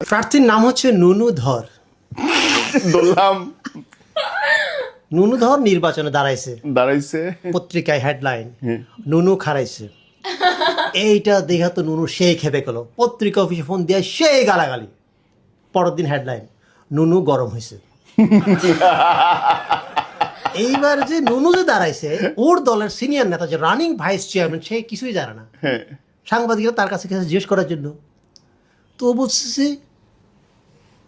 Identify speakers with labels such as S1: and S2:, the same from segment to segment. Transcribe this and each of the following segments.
S1: প্রার্থীর নাম হচ্ছে নুনু ধর।
S2: বললাম
S1: নুনু ধর নির্বাচনে
S2: দাঁড়াইছে
S1: পত্রিকায় হেডলাইন, নুনু খারাইছে। এইটা দেখা তো নুনু সেই খেপে গেল, পত্রিকা অফিসে ফোন দিয়ে সেই গালাগালি। পরের দিন হেডলাইন, নুনু গরম হয়েছে। এইবার যে নুনু যে দাঁড়াইছে, ওর দলের সিনিয়র নেতা যে রানিং ভাইস চেয়ারম্যান, সে কিছুই জানে না। সাংবাদিকরা তার কাছে জিজ্ঞেস করার জন্য, তো বলছে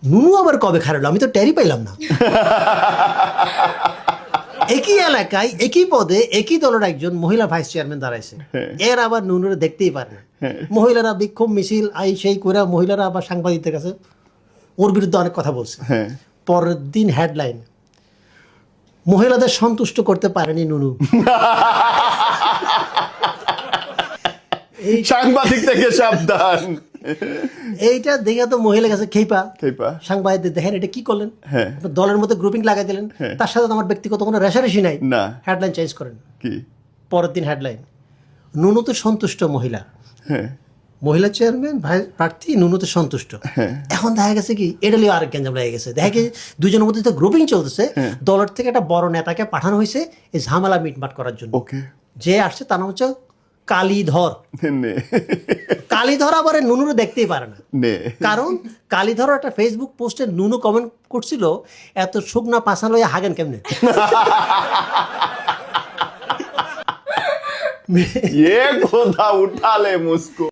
S1: নুনু আবার কবে খারালো, আমি তো টেরই পাইলাম না। একই এলাকায় একই পদে একই দলের একজন মহিলা ভাইস চেয়ারম্যান দাঁড়াইছে, এর আবার নুনুরে দেখতেই পারে না। মহিলারা বিক্ষোভ মিছিল আই সেই করে মহিলারা আবার সাংবাদিকদের কাছে ওর বিরুদ্ধে অনেক কথা বলছে। পরের দিন হেডলাইন, মহিলাদের সন্তুষ্ট করতে পারেনি নুনু।
S2: সাংবাদিক থেকে সাবধান।
S1: এইটা দেখে তো মহিলা কাছে খেপা
S2: খেপা
S1: সাংবাদিকদের, দেখেন এটা কি করলেন, দলের মধ্যে গ্রুপিং লাগাই দিলেন, তার সাথে আমার ব্যক্তিগত কোনো রেশারেশি নাই,
S2: না
S1: হেডলাইন চেঞ্জ করেন।
S2: কি
S1: পরের দিন হেডলাইন, নুনুতে সন্তুষ্ট মহিলা, মহিলা চেয়ারম্যান ভাই প্রার্থী নুনুতে সন্তুষ্ট। এখন দেখা গেছে কি এটা লিয়ে আরেক গেঞ্জাম লেগে গেছে, দেখা গেছে দুজনের মধ্যে তো গ্রুপিং চলতেছে, দলের থেকে একটা বড় নেতাকে পাঠানো হয়েছে এই ঝামেলা মিটমাট করার জন্য।
S2: ওকে
S1: যে আসছে তার নাম হচ্ছে কালীধর। কালীধর আবার নুনুরে দেখতেই পারে না, কারণ কালীধর একটা ফেসবুক পোস্টে নুনু কমেন্ট করছিল, এত শুকনা পাশা লইয়া হাগেন কেমনে।
S2: ये खोदा उठा ले मुझको।